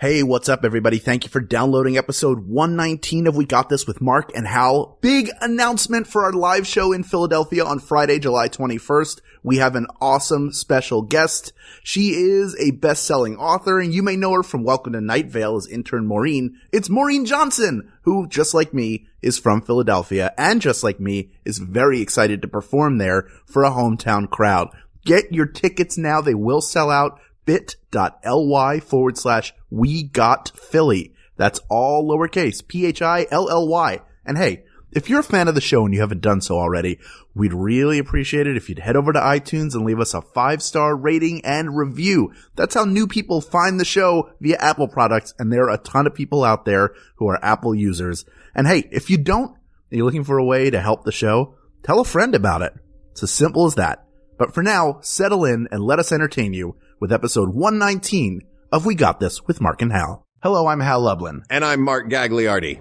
Hey, what's up, everybody? Thank you for downloading episode 119 of We Got This with Mark and Hal. Big announcement for our live show in Philadelphia on Friday, July 21st. We have an awesome special guest. She is a best-selling author, and you may know her from Welcome to Night Vale as intern Maureen. It's Maureen Johnson, who, just like me, is from Philadelphia, and just like me, is very excited to perform there for a hometown crowd. Get your tickets now. They will sell out. bit.ly/WeGotPhilly. That's all lowercase, PHILLY. And hey, if you're a fan of the show and you haven't done so already, we'd really appreciate it if you'd head over to iTunes and leave us a 5-star rating and review. That's how new people find the show via Apple products, and there are a ton of people out there who are Apple users. And hey, if you don't, and you're looking for a way to help the show, tell a friend about it. It's as simple as that. But for now, settle in and let us entertain you with episode 119 of We Got This with Mark and Hal. Hello, I'm Hal Lublin. And I'm Mark Gagliardi.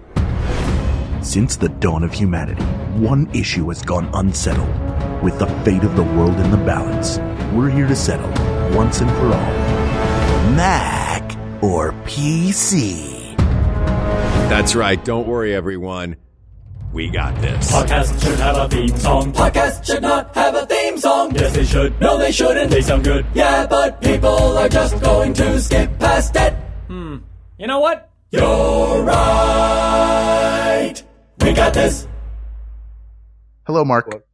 Since the dawn of humanity, one issue has gone unsettled. With the fate of the world in the balance, we're here to settle, once and for all, Mac or PC? That's right. Don't worry, everyone. We got this. Podcast should have a theme song. Podcast should not have a theme song. Yes, they should. No, they shouldn't. They sound good. Yeah, but people are just going to skip past it. You know what? You're right. We got this. Hello, Mark.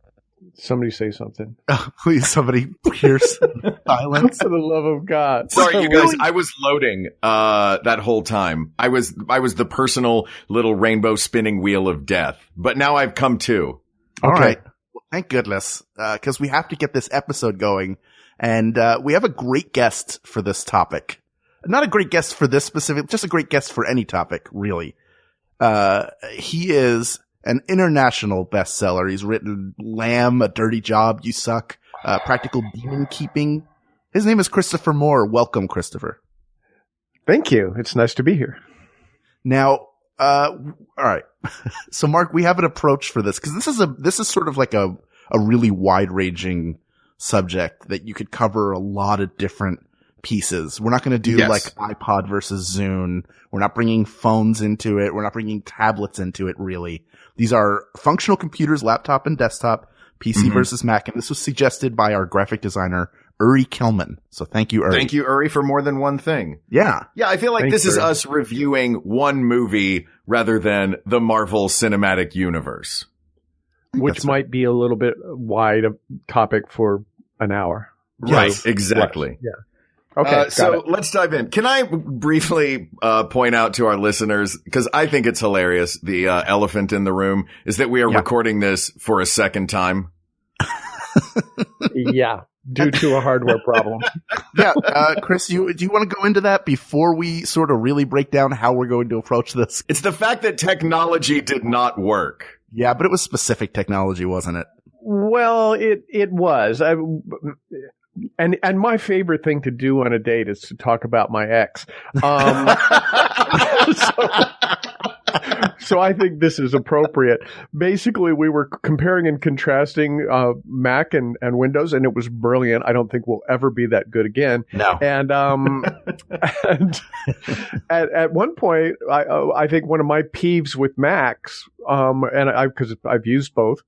Somebody say something. Please, somebody pierce silence. For the love of God. Sorry, you guys. I was loading that whole time. I was the personal little rainbow spinning wheel of death. But now I've come to. All right. Well, thank goodness, because we have to get this episode going, and we have a great guest for this topic. Not a great guest for this specific, just a great guest for any topic, really. He is an international bestseller. He's written Lamb, A Dirty Job, You Suck, Practical Demon Keeping. His name is Christopher Moore. Welcome, Christopher. Thank you. It's nice to be here. Now, all right. So, Mark, we have an approach for this because this is sort of like a really wide-ranging subject that you could cover a lot of different pieces. We're not going to do like iPod versus Zune. We're not bringing phones into it. We're not bringing tablets into it, really. These are functional computers, laptop and desktop, PC versus Mac. And this was suggested by our graphic designer, Uri Kelman. So thank you, Uri. Thank you, Uri, for more than one thing. Yeah. Yeah, I feel like Thanks, this is Uri. us reviewing one movie rather than the Marvel Cinematic Universe. Which might be a little bit wide a topic for an hour. Right, exactly. Yeah. Okay. So let's dive in. Can I briefly point out to our listeners, because I think it's hilarious, the elephant in the room, is that we are recording this for a second time. Yeah. Due to a hardware problem. Yeah. Chris, do you want to go into that before we sort of really break down how we're going to approach this? It's the fact that technology did not work. Yeah, but it was specific technology, wasn't it? Well, it was. And my favorite thing to do on a date is to talk about my ex. So I think this is appropriate. Basically, we were comparing and contrasting Mac and Windows, and it was brilliant. I don't think we'll ever be that good again. No. And and at one point, I think one of my peeves with Macs, because I've used both,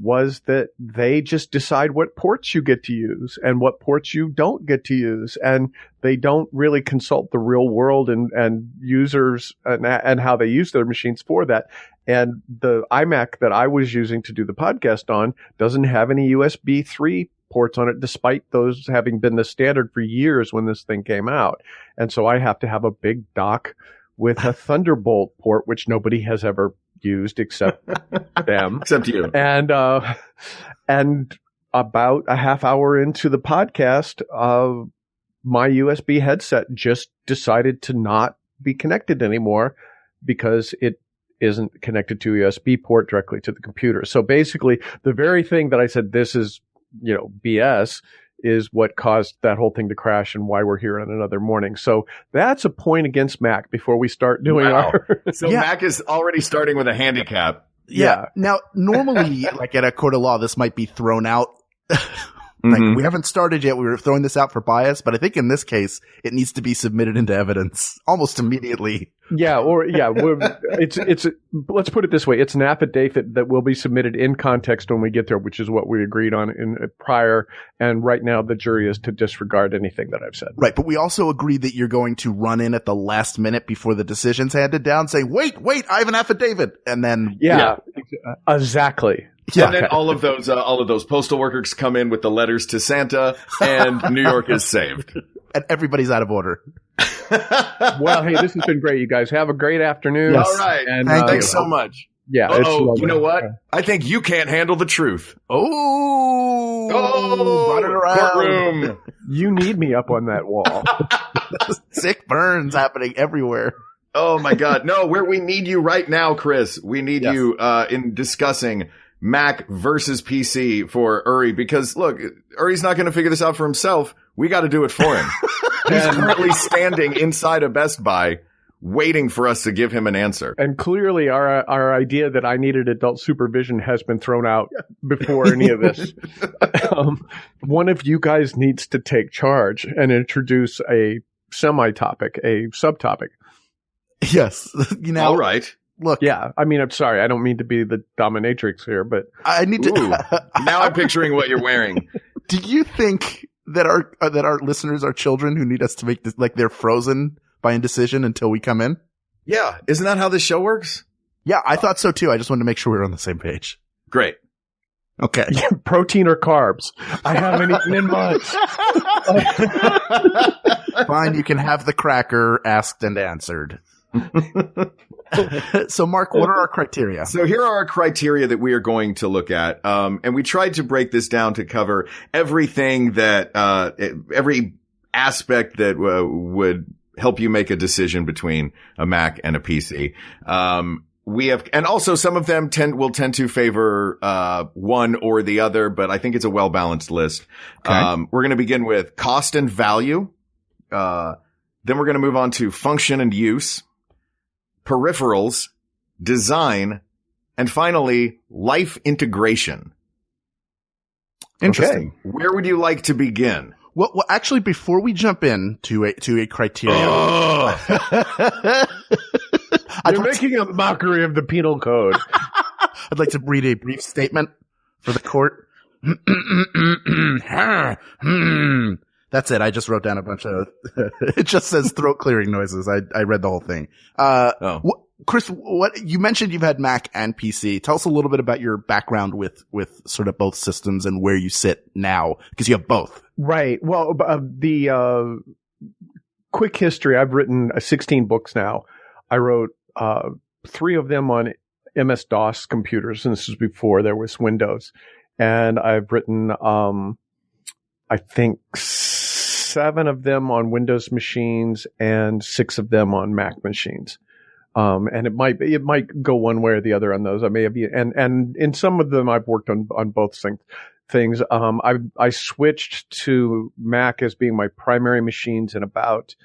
was that they just decide what ports you get to use and what ports you don't get to use. And they don't really consult the real world and users and how they use their machines for that. And the iMac that I was using to do the podcast on doesn't have any USB 3 ports on it, despite those having been the standard for years when this thing came out. And so I have to have a big dock with a Thunderbolt port, which nobody has ever used except them. Except you. And about a half hour into the podcast, my USB headset just decided to not be connected anymore because it isn't connected to a USB port directly to the computer. So basically, the very thing that I said, this is, BS, is what caused that whole thing to crash and why we're here on another morning. So that's a point against Mac before we start doing our... So Mac is already starting with a handicap. Yeah. Now, normally, like at a court of law, this might be thrown out Like, we haven't started yet. We were throwing this out for bias, but I think in this case, it needs to be submitted into evidence almost immediately. It's let's put it this way. It's an affidavit that will be submitted in context when we get there, which is what we agreed on in prior. And right now the jury is to disregard anything that I've said. Right. But we also agreed that you're going to run in at the last minute before the decision's handed down saying, wait, I have an affidavit. And then. Exactly. Yeah. And then all of those postal workers come in with the letters to Santa, and New York is saved. And everybody's out of order. Well, hey, this has been great, you guys. Have a great afternoon. Yes. All right. And thanks so much. Yeah. You know what? I think you can't handle the truth. Run it around. Courtroom. You need me up on that wall. Sick burns happening everywhere. Oh my God. No, where we need you right now, Chris. We need you in discussing Mac versus PC for Uri, because look, Uri's not going to figure this out for himself. We got to do it for him. He's currently standing inside a Best Buy waiting for us to give him an answer. And clearly our idea that I needed adult supervision has been thrown out before any of this. One of you guys needs to take charge and introduce a semi-topic, a subtopic. Yes. All right. Look. Yeah. I mean, I'm sorry. I don't mean to be the dominatrix here, but I need to. Now I'm picturing what you're wearing. Do you think that our listeners are children who need us to make this, like, they're frozen by indecision until we come in? Yeah. Isn't that how this show works? Yeah, I thought so too. I just wanted to make sure we were on the same page. Great. Okay. Protein or carbs? I haven't eaten in months. Fine, you can have the cracker asked and answered. So, Mark, what are our criteria? So here are our criteria that we are going to look at. And we tried to break this down to cover everything that, every aspect that would help you make a decision between a Mac and a PC. We have, and also some of them will tend to favor, one or the other, but I think it's a well-balanced list. Okay. We're going to begin with cost and value. Then we're going to move on to function and use, peripherals, design, and finally, life integration. Interesting. Okay. Where would you like to begin? Well, actually, before we jump in to a criteria, you're making a mockery of the penal code. I'd like to read a brief statement for the court. That's it. I just wrote down a bunch of, it just says throat clearing noises. I read the whole thing. Chris, you mentioned you've had Mac and PC. Tell us a little bit about your background with sort of both systems and where you sit now, because you have both. Right. Well, the quick history, I've written 16 books now. I wrote 3 of them on MS-DOS computers, and this was before there was Windows. And I've written, I think 7 of them on Windows machines and 6 of them on Mac machines. And it might go one way or the other on those. I may have, and in some of them I've worked on both things. I switched to Mac as being my primary machines in about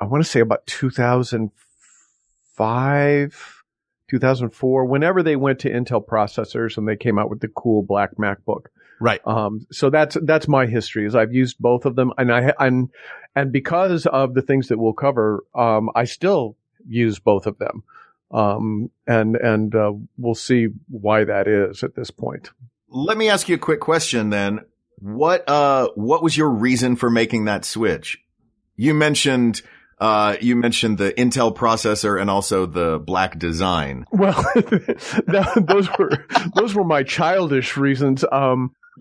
2005, 2004, whenever they went to Intel processors and they came out with the cool black MacBook. Right. So that's my history, is I've used both of them, and because of the things that we'll cover, I still use both of them. And we'll see why that is at this point. Let me ask you a quick question then. What was your reason for making that switch? You mentioned the Intel processor and also the black design. Well, those were my childish reasons.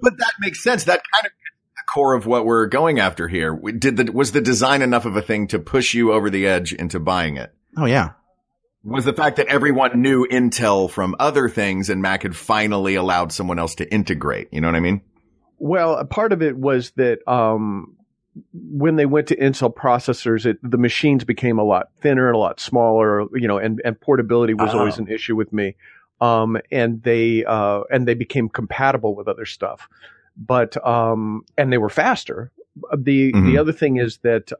But that makes sense. That kind of gets to the core of what we're going after here. Was the design enough of a thing to push you over the edge into buying it? Oh, yeah. Was the fact that everyone knew Intel from other things and Mac had finally allowed someone else to integrate? You know what I mean? Well, a part of it was that when they went to Intel processors, the machines became a lot thinner and a lot smaller, and portability was always an issue with me. And they became compatible with other stuff, but, and they were faster. The other thing is that,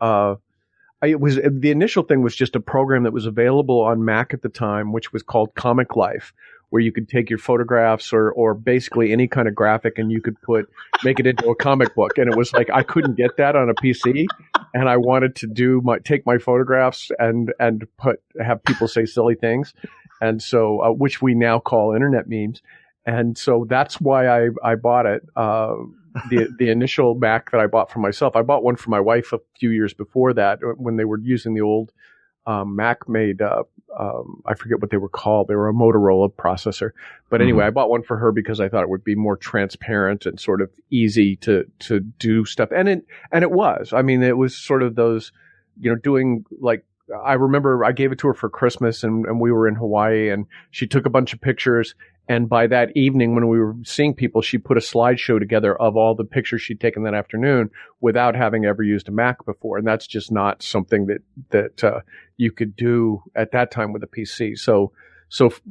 the initial thing was just a program that was available on Mac at the time, which was called Comic Life, where you could take your photographs or basically any kind of graphic and you could make it into a comic book. And it was like, I couldn't get that on a PC, and I wanted to take my photographs and have people say silly things. And so, which we now call internet memes. And so that's why I bought it. The initial Mac that I bought for myself, I bought one for my wife a few years before that when they were using the old Mac made, I forget what they were called. They were a Motorola processor. But anyway, I bought one for her because I thought it would be more transparent and sort of easy to do stuff. And it was. I mean, it was sort of those, doing like, I remember I gave it to her for Christmas and we were in Hawaii and she took a bunch of pictures. And by that evening, when we were seeing people, she put a slideshow together of all the pictures she'd taken that afternoon without having ever used a Mac before. And that's just not something that you could do at that time with a PC. So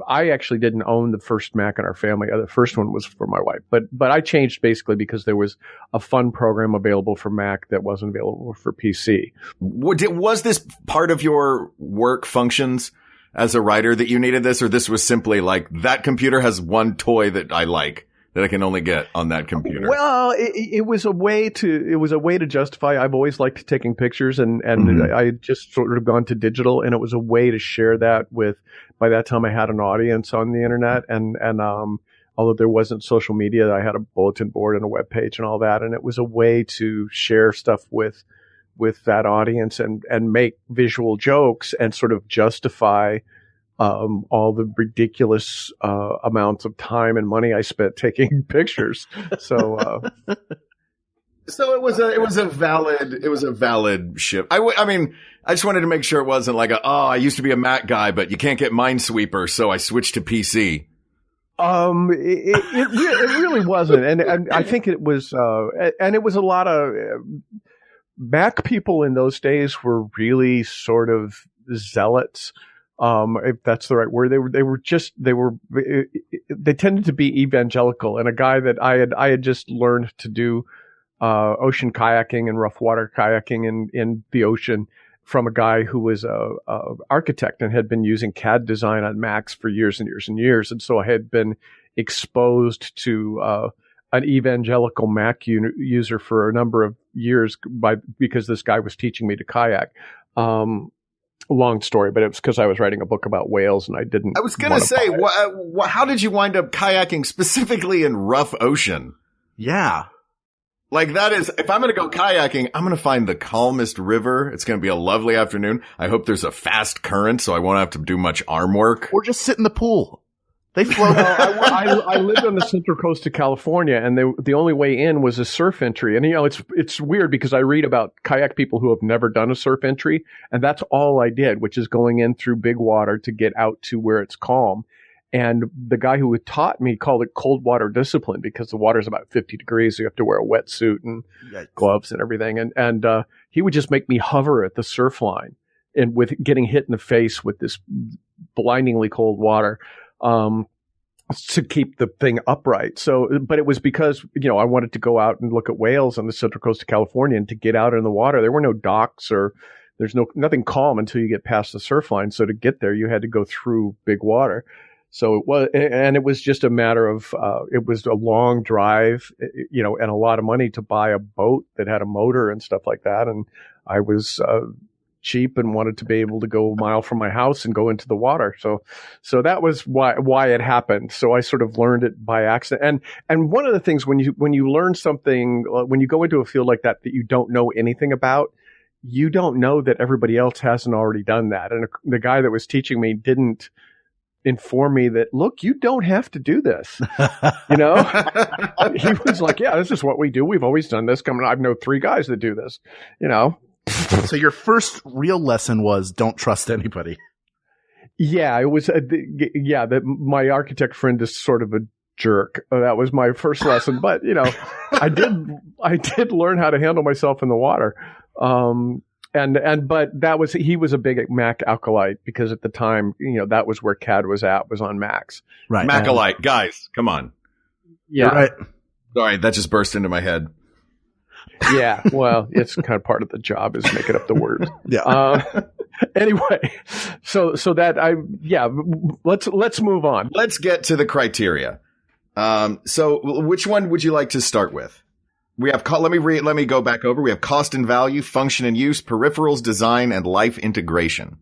I actually didn't own the first Mac in our family. The first one was for my wife. But I changed basically because there was a fun program available for Mac that wasn't available for PC. Was this part of your work functions as a writer that you needed this, or this was simply like, that computer has one toy that I like that I can only get on that computer? Well, it was a way to justify. I've always liked taking pictures and I had just sort of gone to digital, and it was a way to share that with, by that time I had an audience on the internet and although there wasn't social media, I had a bulletin board and a web page and all that. And it was a way to share stuff with that audience and make visual jokes and sort of justify all the ridiculous amounts of time and money I spent taking pictures. So it was a valid shift. I mean, I just wanted to make sure it wasn't like I used to be a Mac guy, but you can't get Minesweeper, so I switched to PC. It really wasn't. And I think it was, and it was a lot of, Mac people in those days were really sort of zealots, if that's the right word. They tended to be evangelical. And a guy that I had just learned to do ocean kayaking and rough water kayaking in the ocean from a guy who was a architect and had been using CAD design on Macs for years and years and years. And so I had been exposed to an evangelical Mac user for a number of years because this guy was teaching me to kayak. Long story, but it was because I was writing a book about whales and I didn't. I was going to say, how did you wind up kayaking specifically in rough ocean? Yeah. Like that is, if I'm going to go kayaking, I'm going to find the calmest river. It's going to be a lovely afternoon. I hope there's a fast current so I won't have to do much arm work. Or just sit in the pool. They float. I lived on the Central Coast of California, and the only way in was a surf entry. And it's weird because I read about kayak people who have never done a surf entry, and that's all I did, which is going in through big water to get out to where it's calm. And the guy who had taught me called it cold water discipline because the water's about 50 degrees. So you have to wear a wetsuit and gloves and everything. And he would just make me hover at the surf line and with getting hit in the face with this blindingly cold water. To keep the thing upright. So, but it was because, I wanted to go out and look at whales on the Central Coast of California and to get out in the water. There were no docks or there's nothing calm until you get past the surf line. So to get there, you had to go through big water. So it was just a matter of, it was a long drive, and a lot of money to buy a boat that had a motor and stuff like that. And I was, cheap and wanted to be able to go a mile from my house and go into the water. So that was why it happened. So I sort of learned it by accident. And one of the things when you learn something, when you go into a field like that you don't know anything about, you don't know that everybody else hasn't already done that. And the guy that was teaching me didn't inform me that, look, you don't have to do this. He was like, yeah, this is what we do. We've always done this. I know 3 guys that do this, So your first real lesson was don't trust anybody. Yeah, it was. My architect friend is sort of a jerk. That was my first lesson. But I did learn how to handle myself in the water. But he was a big Mac acolyte because at the time, that was where CAD was on Macs. Right. Mac-alite, guys, come on. Yeah. Right. Sorry, that just burst into my head. Yeah, well, it's kind of part of the job is making up the words. Yeah. Anyway, so let's move on. Let's get to the criteria. So which one would you like to start with? We have, let me go back over. We have cost and value, function and use, peripherals, design, and life integration.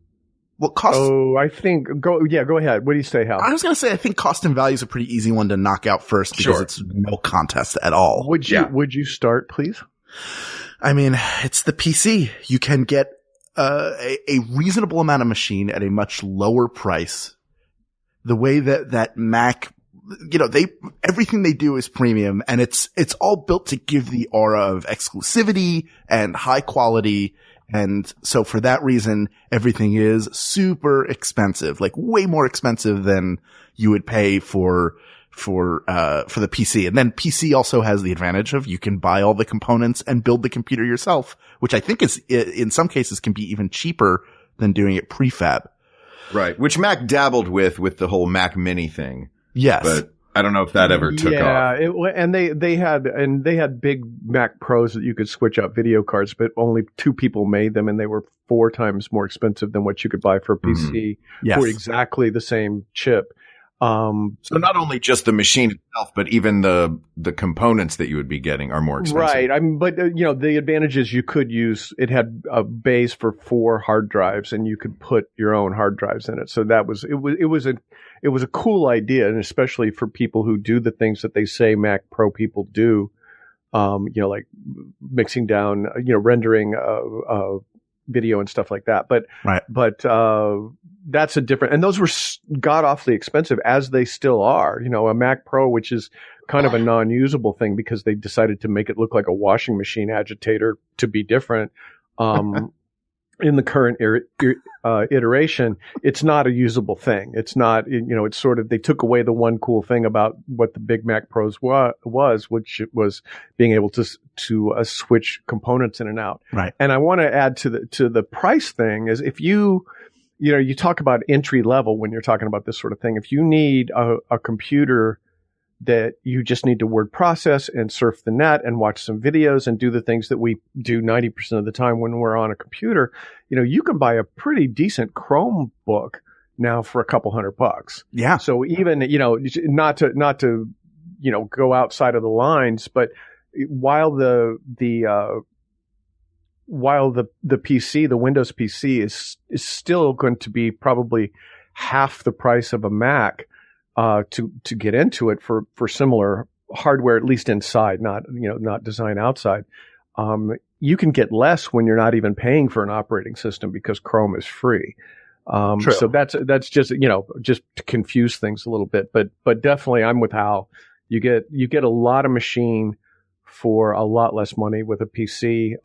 Well, cost. Oh, I think go ahead. What do you say, Hal? I was going to say, I think cost and value is a pretty easy one to knock out first because it's no contest at all. Would you start, please? I mean, it's the PC. You can get a reasonable amount of machine at a much lower price. The way that Mac, everything they do is premium, and it's all built to give the aura of exclusivity and high quality. And so for that reason, everything is super expensive, like way more expensive than you would pay for the PC. And then PC also has the advantage of you can buy all the components and build the computer yourself, which I think is, in some cases, can be even cheaper than doing it prefab. Right. Which Mac dabbled with the whole Mac Mini thing. Yes. But I don't know if that ever took off. Yeah, and they had big Mac Pros that you could switch out video cards, but only 2 people made them, and they were 4 times more expensive than what you could buy for a PC for exactly the same chip. So not only just the machine itself, but even the components that you would be getting are more expensive. Right. I mean, but the advantage is you could use, it had a base for 4 hard drives, and you could put your own hard drives in it. So it was a cool idea, and especially for people who do the things that they say Mac Pro people do, like mixing down, rendering video and stuff like that. But that's a different, and those were god awfully expensive, as they still are. A Mac Pro, which is kind of a non-usable thing because they decided to make it look like a washing machine agitator to be different. In the current iteration, it's not a usable thing. It's not, it's sort of, they took away the one cool thing about what the big Mac Pros was, which was being able to switch components in and out. Right. And I want to add to the price thing is if you talk about entry level when you're talking about this sort of thing. If you need a computer that you just need to word process and surf the net and watch some videos and do the things that we do 90% of the time when we're on a computer, you can buy a pretty decent Chromebook now for a couple $100. Yeah. So even, not to go outside of the lines, but while the PC, the Windows PC is still going to be probably half the price of a Mac, to get into it for similar hardware, at least inside, not design outside. You can get less when you're not even paying for an operating system because Chrome is free. So that's just, just to confuse things a little bit, but definitely I'm with Hal. You get a lot of machine for a lot less money with a PC.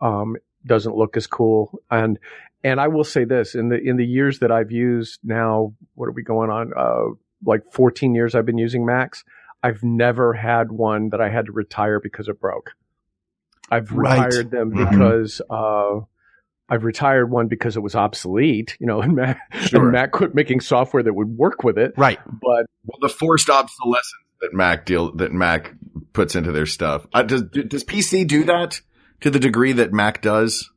Doesn't look as cool. And I will say this, in the years that I've used now, what are we going on? Like 14 years I've been using Macs. I've never had one that I had to retire because it broke. I've retired them because, I've retired one because it was obsolete, and Mac quit making software that would work with it. Right. But the forced obsolescence that Mac puts into their stuff. Does PC do that to the degree that Mac does?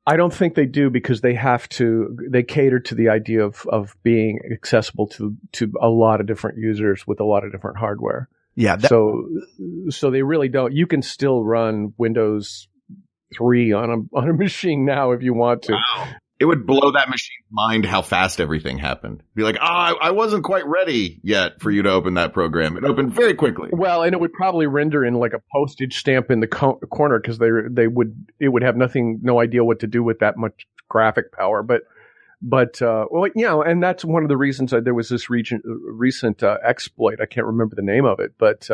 I don't think they do because they cater to the idea of being accessible to a lot of different users with a lot of different hardware. Yeah. So they really don't. You can still run Windows 3 on a machine now if you want to. Wow. It would blow that machine's mind how fast everything happened. Be like, I wasn't quite ready yet for you to open that program. It opened very quickly. Well, and it would probably render in like a postage stamp in the corner because it would have no idea what to do with that much graphic power. But and that's one of the reasons that there was this recent exploit. I can't remember the name of it, but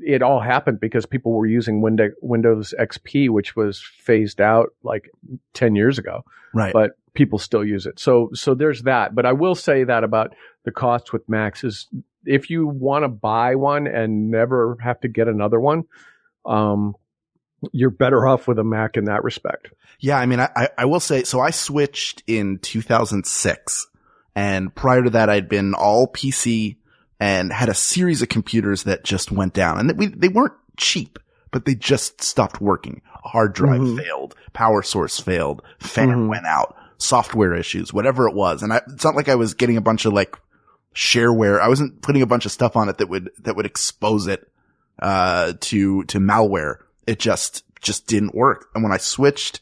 it all happened because people were using Windows XP, which was phased out like 10 years ago. Right. But people still use it. So there's that. But I will say that about the cost with Macs is if you want to buy one and never have to get another one, you're better off with a Mac in that respect. Yeah. I mean, I will say, so I switched in 2006, and prior to that, I'd been all PC and had a series of computers that just went down, and they weren't cheap, but they just stopped working. A hard drive failed, power source failed, fan went out. software issues, whatever it was. And it's not like I was getting a bunch of like shareware. I wasn't putting a bunch of stuff on it that would expose it, to malware. It just didn't work. And when I switched,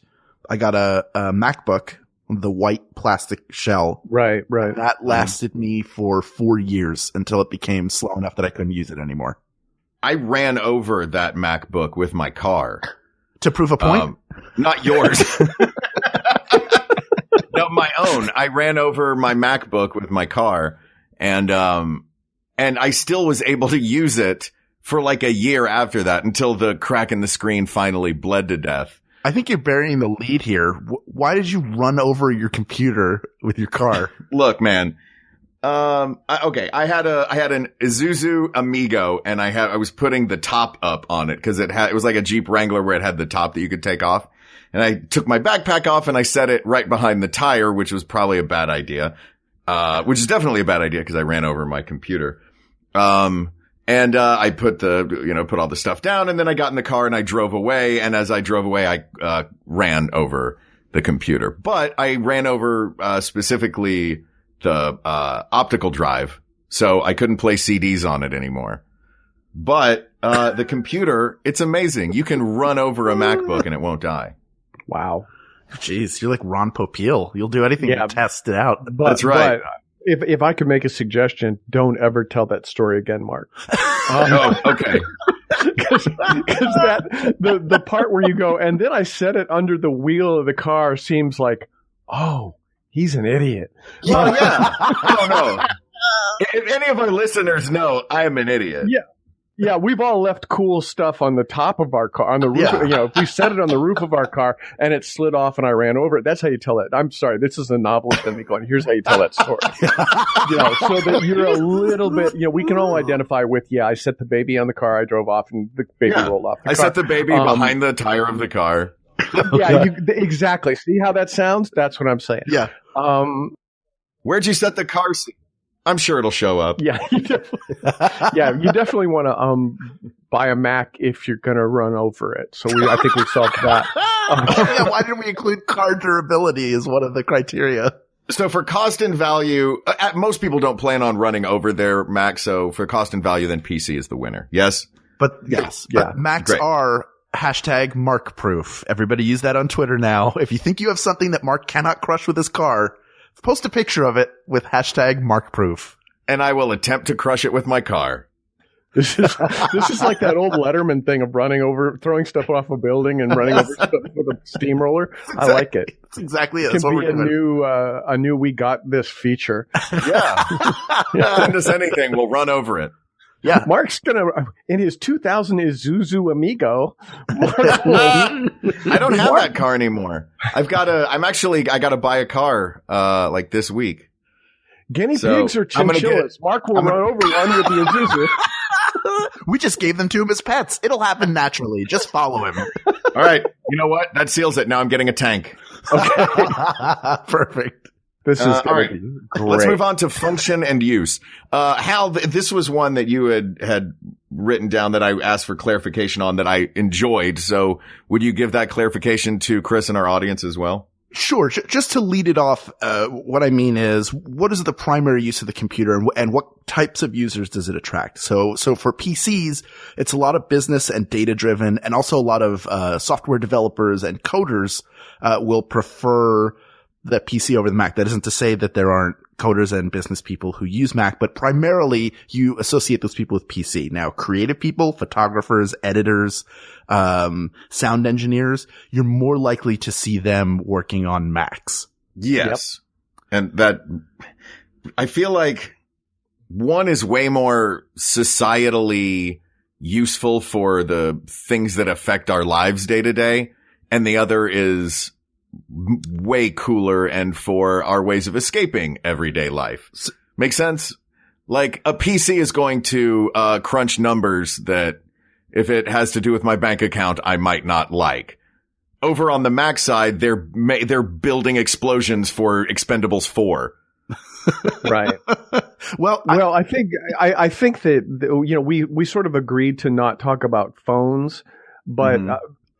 I got a MacBook, the white plastic shell. Right. That lasted me for 4 years until it became slow enough that I couldn't use it anymore. I ran over that MacBook with my car. To prove a point? Not yours. No, my own. I ran over my MacBook with my car, and I still was able to use it for like a year after that until the crack in the screen finally bled to death. I think you're burying the lead here. Why did you run over your computer with your car? Look, man. I had an Isuzu Amigo, and I was putting the top up on it because it was like a Jeep Wrangler where it had the top that you could take off. And I took my backpack off and I set it right behind the tire, which was probably a bad idea. Which is definitely a bad idea because I ran over my computer. I put put all the stuff down, and then I got in the car and I drove away. And as I drove away, I ran over the computer, but I ran over specifically the optical drive, so I couldn't play CDs on it anymore. But the computer, it's amazing. You can run over a MacBook and it won't die. Wow. Jeez, you're like Ron Popeil. You'll do anything to test it out. That's right. But if I could make a suggestion, don't ever tell that story again, Mark. Oh, okay. Because the part where you go, and then I set it under the wheel of the car seems like, oh, he's an idiot. Well, yeah. I don't know. If any of our listeners know, I am an idiot. Yeah, we've all left cool stuff on the top of our car, on the roof. Yeah. If we set it on the roof of our car and it slid off and I ran over it, that's how you tell it. I'm sorry, this is a novelist in me going, here's how you tell that story. So that you're a little bit, we can all identify with, I set the baby on the car, I drove off, and the baby rolled off the car. I set the baby behind the tire of the car. Yeah, exactly. See how that sounds? That's what I'm saying. Yeah. Where'd you set the car seat? I'm sure it'll show up. Yeah, you definitely want to buy a Mac if you're going to run over it. So I think we solved that. Why didn't we include car durability as one of the criteria? So for cost and value, most people don't plan on running over their Mac. So for cost and value, then PC is the winner. Yes? But yes, but Macs are hashtag Mark proof. Everybody use that on Twitter now. If you think you have something that Mark cannot crush with his car, post a picture of it with hashtag Mark proof. And I will attempt to crush it with my car. This is like that old Letterman thing of throwing stuff off a building and running over stuff with a steamroller. I like it. That's exactly it. It That's what can we're be doing. a new we got this feature. Yeah. Send us anything. We'll run over it. Yeah. Mark's in his 2000 Isuzu Amigo. I don't have that car anymore. I gotta buy a car, like this week. Guinea pigs or chinchillas? Mark will run over one with the Isuzu. We just gave them to him as pets. It'll happen naturally. Just follow him. All right. You know what? That seals it. Now I'm getting a tank. Okay. Perfect. This is all right. great. Let's move on to function and use. Hal, this was one that you had written down that I asked for clarification on that I enjoyed. So would you give that clarification to Chris and our audience as well? Sure. Just to lead it off, what I mean is, what is the primary use of the computer and what types of users does it attract? So for PCs, it's a lot of business and data driven, and also a lot of software developers and coders will prefer the PC over the Mac. That isn't to say that there aren't coders and business people who use Mac, but primarily you associate those people with PC. Now, creative people, photographers, editors, sound engineers, you're more likely to see them working on Macs. Yes. Yep. And that, I feel like one is way more societally useful for the things that affect our lives day to day, and the other is way cooler and for our ways of escaping everyday life. Make sense? Like a PC is going to crunch numbers that if it has to do with my bank account, I might not like. Over on the Mac side, they're building explosions for Expendables 4. Right. Well, I think that we sort of agreed to not talk about phones, but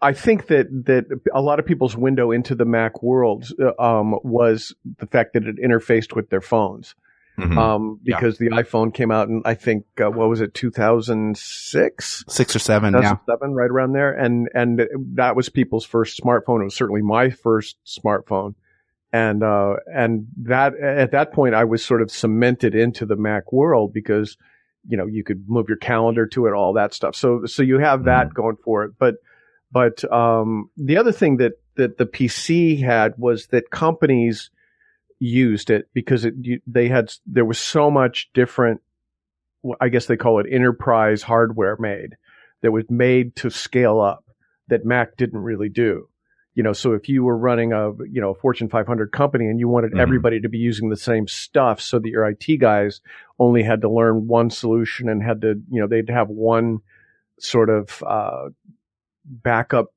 I think that a lot of people's window into the Mac world was the fact that it interfaced with their phones. Because the iPhone came out in, I think, what was it, 2006? 6 or 7, 2007, right around there. And that was people's first smartphone. It was certainly my first smartphone. And that, at that point, I was sort of cemented into the Mac world because, you could move your calendar to it, all that stuff. So you have that going for it. But the other thing that the PC had was that companies used it because there was so much different, I guess they call it enterprise hardware that was made to scale up that Mac didn't really do. So if you were running a Fortune 500 company and you wanted everybody to be using the same stuff so that your IT guys only had to learn one solution and had to, they'd have one sort of backup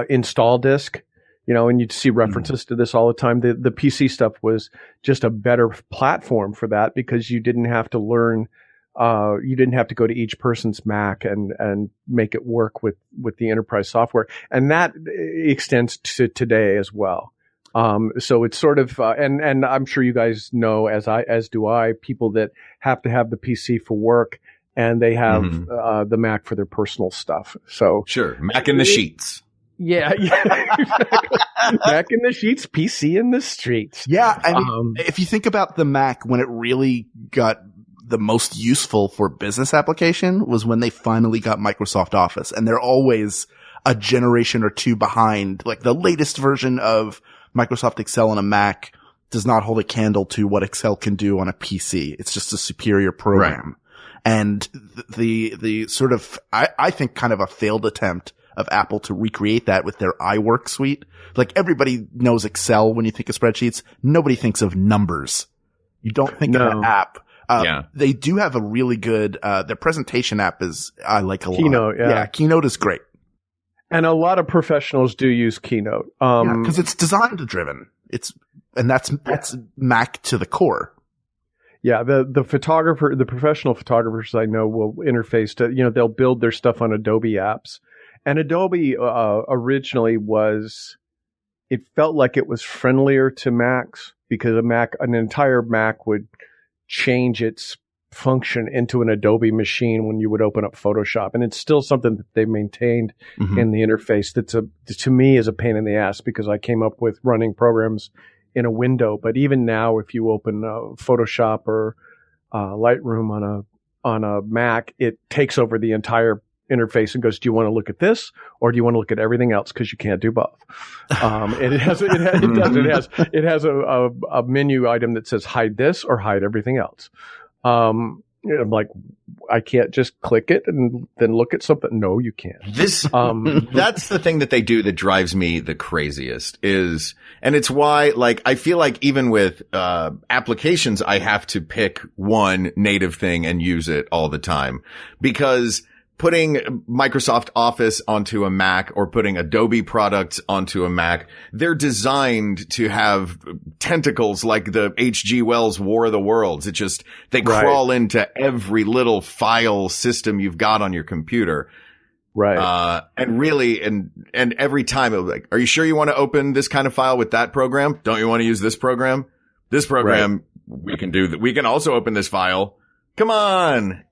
install disk, and you'd see references to this all the time. The PC stuff was just a better platform for that because you didn't have to learn, you didn't have to go to each person's Mac and make it work with the enterprise software. And that extends to today as well. So it's sort of, and I'm sure you guys know, as do I, people that have to have the PC for work and they have the Mac for their personal stuff. So sure, Mac in the sheets. Yeah, exactly. Mac in the sheets, PC in the streets. Yeah, I mean, if you think about the Mac, when it really got the most useful for business application was when they finally got Microsoft Office, and they're always a generation or two behind. Like the latest version of Microsoft Excel on a Mac does not hold a candle to what Excel can do on a PC. It's just a superior program. Right. And the sort of, I think kind of a failed attempt of Apple to recreate that with their iWork suite. Like everybody knows Excel when you think of spreadsheets. Nobody thinks of numbers. You don't think of an app. They do have a really good, their presentation app I like a lot. Keynote, yeah. Keynote is great. And a lot of professionals do use Keynote. Because it's design driven. That's Mac to the core. Yeah, the professional photographers I know will interface to, they'll build their stuff on Adobe apps. And Adobe originally it felt like it was friendlier to Macs because an entire Mac would change its function into an Adobe machine when you would open up Photoshop. And it's still something that they maintained in the interface to me is a pain in the ass because I came up with running programs in a window. But even now, if you open Photoshop or Lightroom on a Mac, it takes over the entire interface and goes, do you want to look at this or do you want to look at everything else? Because you can't do both. It has a menu item that says hide this or hide everything else. I'm like, I can't just click it and then look at something. No, you can't. That's the thing that they do that drives me the craziest and it's why, like, I feel like even with, applications, I have to pick one native thing and use it all the time because putting Microsoft Office onto a Mac or putting Adobe products onto a Mac, they're designed to have tentacles like the H.G. Wells War of the Worlds. They crawl into every little file system you've got on your computer. Right. And really, and every time it was like, are you sure you want to open this kind of file with that program? Don't you want to use this program? This program, we can do that. We can also open this file. Come on.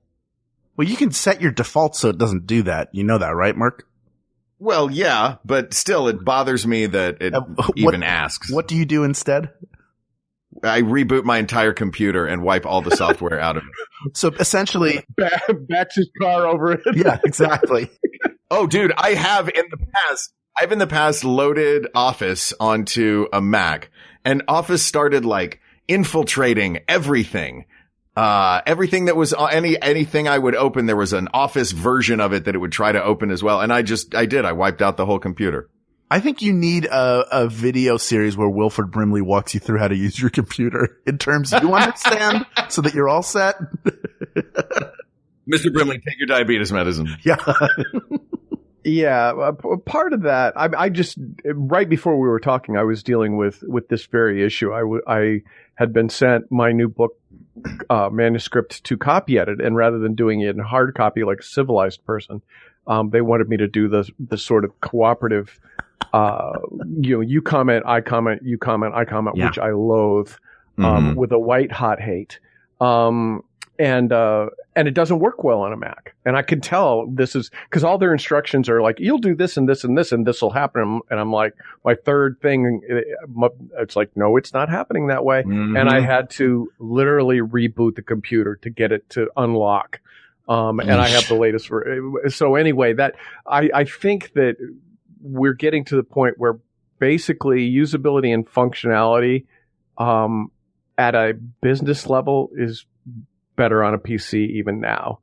Well, you can set your default so it doesn't do that. You know that, right, Mark? Well, yeah, but still it bothers me that it even asks. What do you do instead? I reboot my entire computer and wipe all the software out of it. So essentially, backs his car over it. Yeah, exactly. Oh, dude, I have in the past loaded Office onto a Mac, and Office started like infiltrating everything. Everything that was anything I would open, there was an Office version of it that it would try to open as well. And I wiped out the whole computer. I think you need a video series where Wilford Brimley walks you through how to use your computer in terms you understand so that you're all set. Mr. Brimley, take your diabetes medicine. Yeah. Yeah. Part of that, I just, right before we were talking, I was dealing with this very issue. I had been sent my new book, manuscript to copy edit. And rather than doing it in hard copy like a civilized person, They wanted me to do the sort of cooperative, you comment, I comment, you comment, I comment, Yeah. which I loathe, with a white hot hate. And it doesn't work well on a Mac. And I can tell this is because all their instructions are like, you'll do this and this and this, and this will happen. And I'm like, my third thing, it's like, no, it's not happening that way. Mm-hmm. And I had to literally reboot the computer to get it to unlock. And I have the latest. So anyway, I think that we're getting to the point where basically usability and functionality, at a business level is better on a PC even now.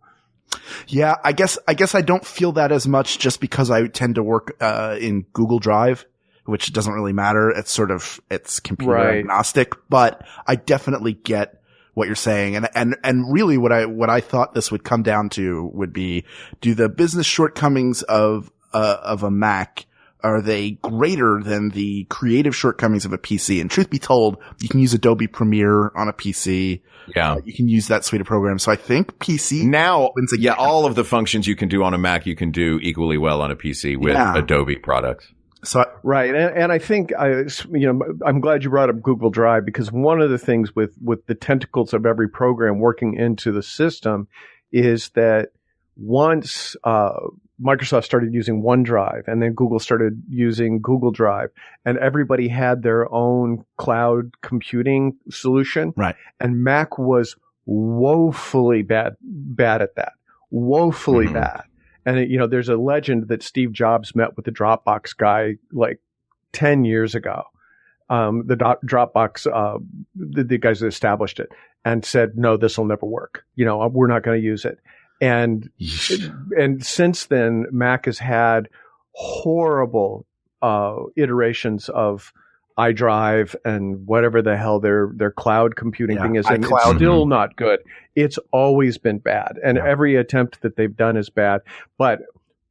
Yeah, I guess I don't feel that as much just because I tend to work in Google Drive, which doesn't really matter. It's computer agnostic, but I definitely get what you're saying. And really what I thought this would come down to would be, do the business shortcomings of a Mac, are they greater than the creative shortcomings of a PC? And truth be told, you can use Adobe Premiere on a PC. Yeah. You can use that suite of programs. So I think PC now, wins again. all of the functions you can do on a Mac, you can do equally well on a PC with Adobe products. So right. And I think, I'm glad you brought up Google Drive, because one of the things with the tentacles of every program working into the system is that once, Microsoft started using OneDrive, and then Google started using Google Drive, and everybody had their own cloud computing solution. Right. And Mac was woefully bad at that. Woefully bad. And there's a legend that Steve Jobs met with the Dropbox guy like 10 years ago. Dropbox, the guys that established it, and said, no, this will never work. We're not going to use it. And since then, Mac has had horrible iterations of iDrive and whatever the hell their cloud computing thing is, and iCloud. it's still not good. It's always been bad, and every attempt that they've done is bad. But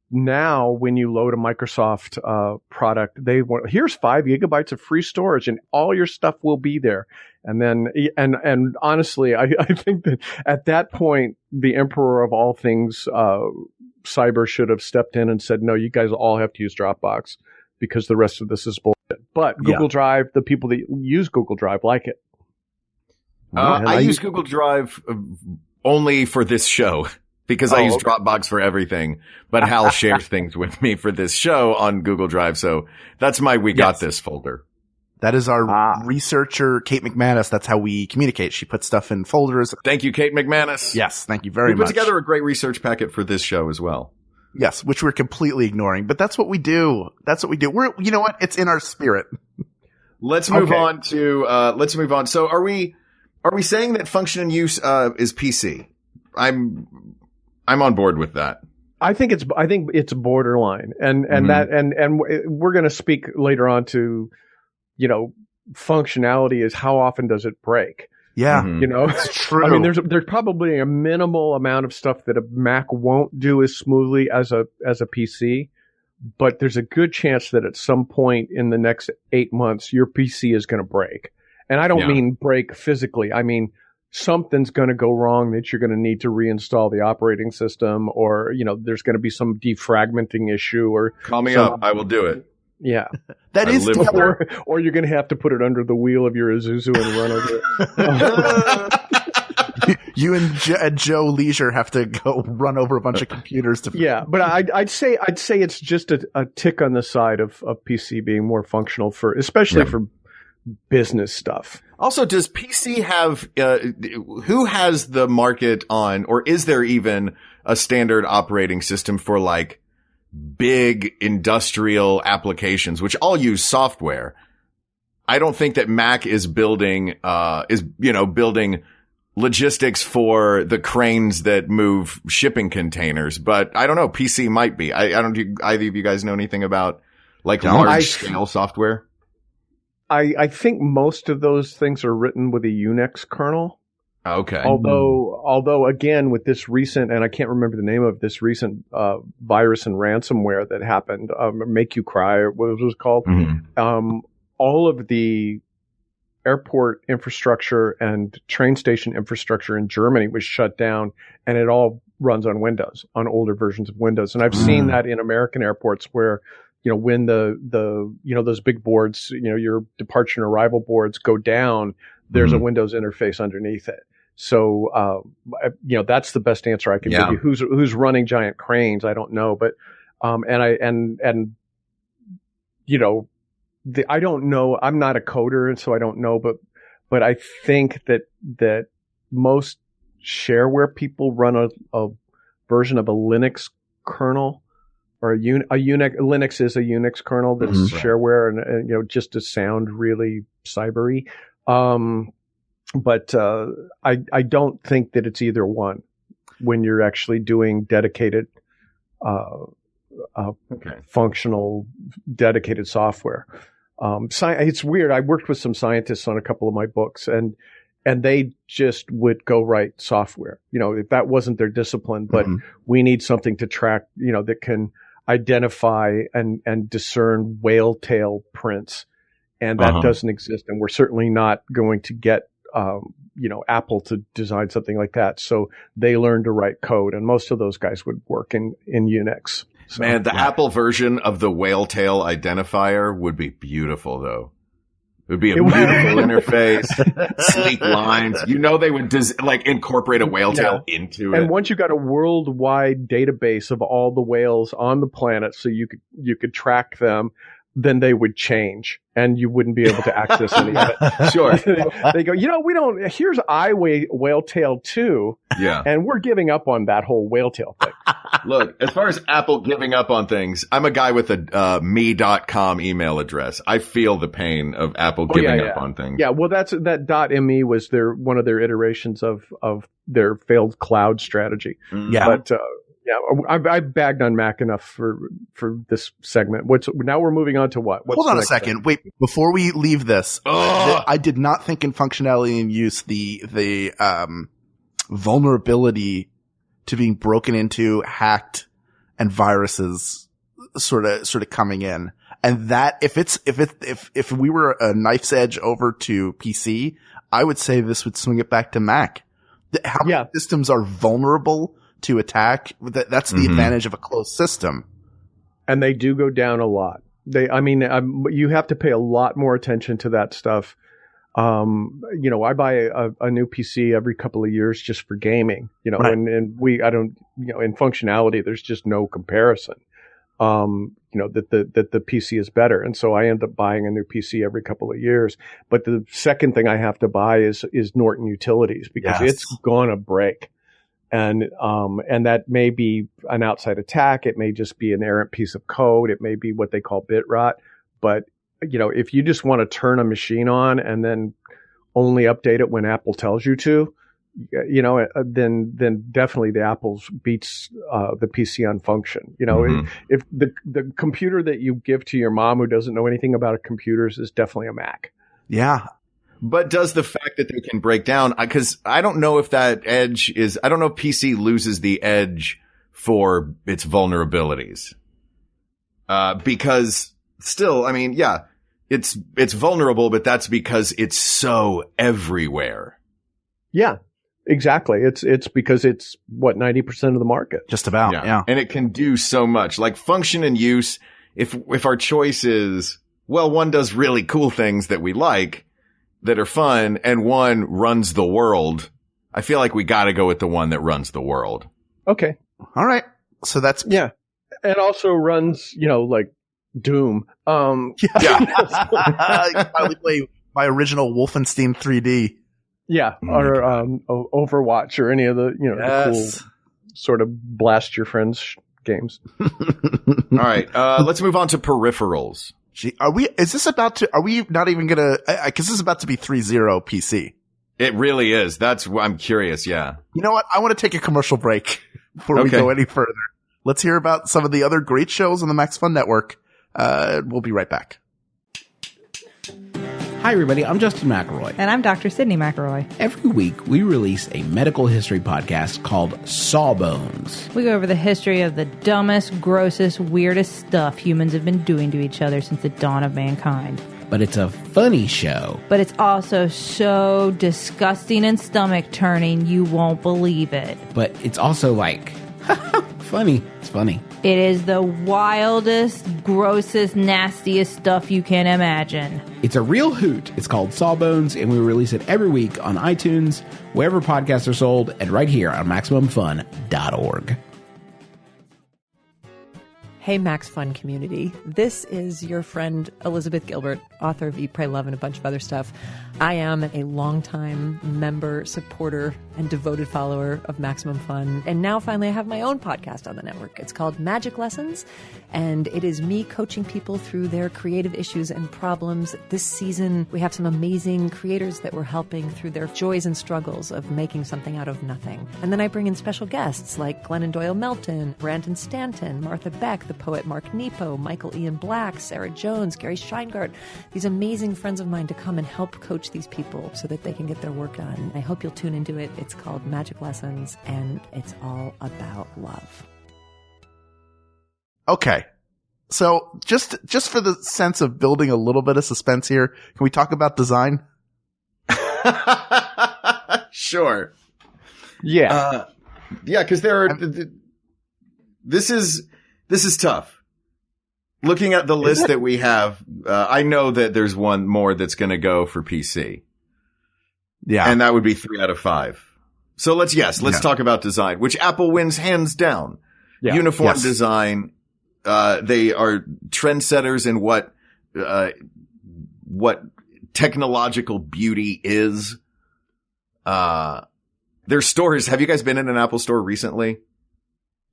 now, when you load a Microsoft product, they want, here's 5 gigabytes of free storage, and all your stuff will be there. And then, and honestly, I think that at that point, the emperor of all things, cyber, should have stepped in and said, no, you guys all have to use Dropbox because the rest of this is bullshit. But Google Drive, the people that use Google Drive like it. I use Google Drive only for this show because I use Dropbox for everything. But Hal shares things with me for this show on Google Drive. So that's my We Got This folder. That is our researcher, Kate McManus. That's how we communicate. She puts stuff in folders. Thank you, Kate McManus. Yes, thank you very much. We put together a great research packet for this show as well. Yes, which we're completely ignoring, but that's what we do. That's what we do. You know what? It's in our spirit. Let's move on. So are we saying that function and use is PC? I'm on board with that. I think it's borderline, and we're going to speak later on to, functionality is how often does it break? Yeah, it's true. I mean, there's probably a minimal amount of stuff that a Mac won't do as smoothly as a PC, but there's a good chance that at some point in the next 8 months, your PC is going to break. And I don't mean break physically. I mean, something's going to go wrong that you're going to need to reinstall the operating system, or, there's going to be some defragmenting issue, or call me up. I will do it. Yeah. That is together. Or you're going to have to put it under the wheel of your Isuzu and run over it. You and Joe Leisure have to go run over a bunch of computers to. Yeah, but I'd say it's just a tick on the side of PC being more functional especially for business stuff. Also, does PC have, who has the market on, or is there even a standard operating system for like big industrial applications, which all use software? I don't think that Mac is building logistics for the cranes that move shipping containers, but I don't know. PC might be. I don't do either of you guys know anything about like large scale software? I think most of those things are written with a Unix kernel. Okay. Although again, with this recent, and I can't remember the name of this recent virus and ransomware that happened, Make You Cry, what was it called? Mm-hmm. All of the airport infrastructure and train station infrastructure in Germany was shut down, and it all runs on Windows, on older versions of Windows. And I've seen that in American airports where, when the those big boards, your departure and arrival boards go down, there's a Windows interface underneath it. So, that's the best answer I can give you. Who's running giant cranes? I don't know, but, I don't know. I'm not a coder, and so I don't know, but I think that most shareware people run a version of a Linux kernel, or Linux is a Unix kernel that's shareware, and just to sound really cybery. But I don't think that it's either one when you're actually doing dedicated, functional, dedicated software. It's weird. I worked with some scientists on a couple of my books, and they just would go write software. If that wasn't their discipline, but we need something to track, that can identify and discern whale tail prints. And that doesn't exist. And we're certainly not going to get, Apple to design something like that. So they learned to write code, and most of those guys would work in Unix. So, man, the Apple version of the whale tail identifier would be beautiful, though. It would be a beautiful interface, sleek lines. They would incorporate a whale tail into it. And once you got a worldwide database of all the whales on the planet, so you could track them, then they would change, and you wouldn't be able to access any of it. Sure. They go, we don't. Here's whale tail 2, and we're giving up on that whole whale tail thing. Look, as far as Apple giving up on things, I'm a guy with a me.com email address. I feel the pain of Apple giving up on things. Yeah, well, that .me was one of their iterations of their failed cloud strategy. Yeah. But I've bagged on Mac enough for this segment. Now we're moving on to what? Hold on a second. Wait, before we leave this, I did not think in functionality and use the vulnerability to being broken into, hacked, and viruses sort of coming in. And that if we were a knife's edge over to PC, I would say this would swing it back to Mac. How many systems are vulnerable to attack? That's the advantage of a closed system. And they do go down a lot. You have to pay a lot more attention to that stuff. I buy a new PC every couple of years just for gaming, right. and in functionality, there's just no comparison. That the PC is better. And so I end up buying a new PC every couple of years. But the second thing I have to buy is Norton Utilities, because it's gonna break. And that may be an outside attack. It may just be an errant piece of code. It may be what they call bit rot. But, if you just want to turn a machine on and then only update it when Apple tells you to, then definitely the Apple beats the PC on function. If the computer that you give to your mom who doesn't know anything about computers is definitely a Mac. Yeah. But does the fact that they can break down, because I don't know if that edge I don't know if PC loses the edge for its vulnerabilities. Because still, it's vulnerable, but that's because it's so everywhere. Yeah, exactly. It's because it's 90% of the market. Just about. Yeah. And it can do so much, like function and use. If our choice is, well, one does really cool things that we like, that are fun, and one runs the world, I feel like we got to go with the one that runs the world. Okay. All right. So that's and also runs, like Doom. Probably play my original Wolfenstein 3D. Yeah, or Overwatch, or any of the the cool sort of blast your friends games. All right, let's move on to peripherals. Are we not even gonna, cause this is about to be 3.0 PC. It really is. I'm curious. Yeah. You know what? I want to take a commercial break before we go any further. Let's hear about some of the other great shows on the Max Fun Network. We'll be right back. Hi, everybody. I'm Justin McElroy. And I'm Dr. Sydney McElroy. Every week, we release a medical history podcast called Sawbones. We go over the history of the dumbest, grossest, weirdest stuff humans have been doing to each other since the dawn of mankind. but it's a funny show. But it's also so disgusting and stomach turning, you won't believe it. But it's also like, funny. It's funny. It is the wildest, grossest, nastiest stuff you can imagine. It's a real hoot. It's called Sawbones, and we release it every week on iTunes, wherever podcasts are sold, and right here on MaximumFun.org. Hey, Max Fun community. This is your friend Elizabeth Gilbert, author of Eat, Pray, Love, and a bunch of other stuff. I am a longtime member, supporter, and devoted follower of Maximum Fun. And now finally I have my own podcast on the network. It's called Magic Lessons, and it is me coaching people through their creative issues and problems. This season, we have some amazing creators that we're helping through their joys and struggles of making something out of nothing. And then I bring in special guests like Glennon Doyle Melton, Brandon Stanton, Martha Beck, the poet Mark Nepo, Michael Ian Black, Sarah Jones, Gary Scheingart, these amazing friends of mine to come and help coach these people so that they can get their work done. I hope you'll tune into it. It's called Magic Lessons, and it's all about love. Okay. So just for the sense of building a little bit of suspense here, can we talk about design? Sure. Yeah. Yeah, because there are. This is tough. Looking at the list that we have, I know that there's one more that's going to go for PC. Yeah. And that would be 3 out of 5. So let's talk about design, which Apple wins hands down. Yeah. Uniform design. They are trendsetters in what technological beauty is. Their stores. Have you guys been in an Apple store recently?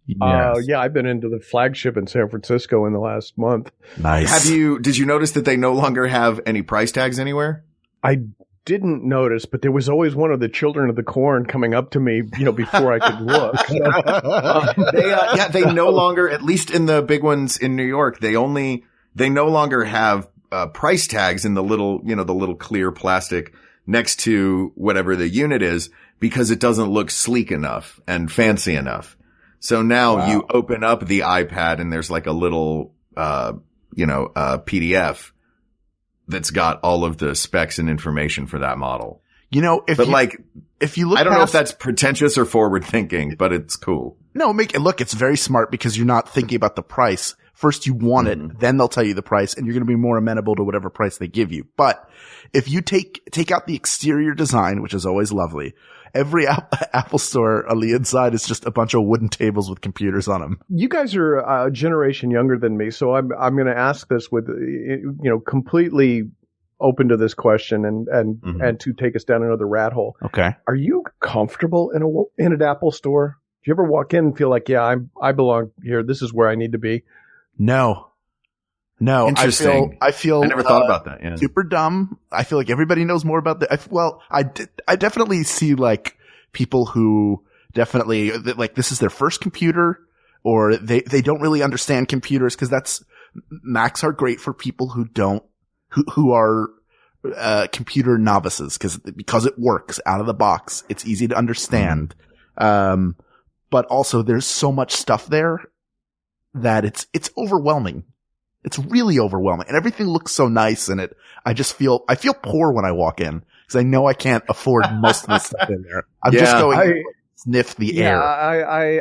Yeah, I've been into the flagship in San Francisco in the last month. Nice. Did you notice that they no longer have any price tags anywhere? I didn't notice, but there was always one of the children of the corn coming up to me, before I could look. They no longer, at least in the big ones in New York, they no longer have price tags in the little clear plastic next to whatever the unit is, because it doesn't look sleek enough and fancy enough. So now you open up the iPad and there's like a little, PDF that's got all of the specs and information for that model. If you look, I don't know if that's pretentious or forward thinking, but it's cool. No, it's very smart because you're not thinking about the price. First you want it, then they'll tell you the price, and you're going to be more amenable to whatever price they give you. But if you take out the exterior design, which is always lovely, every Apple store on the inside is just a bunch of wooden tables with computers on them. You guys are a generation younger than me, so I'm going to ask this with completely open to this question and to take us down another rat hole. Okay. Are you comfortable in an Apple store? Do you ever walk in and feel like, I belong here. This is where I need to be? No. Interesting. I feel I never thought about that. Yeah. Super dumb. I feel like everybody knows more about that. I definitely see like people who definitely like this is their first computer, or they don't really understand computers, because Macs are great for people who are computer novices, because it works out of the box. It's easy to understand. But also there's so much stuff there that it's overwhelming. It's really overwhelming, and everything looks so nice in it. I feel poor when I walk in, because I know I can't afford most of the stuff in there. I'm just going to sniff the air.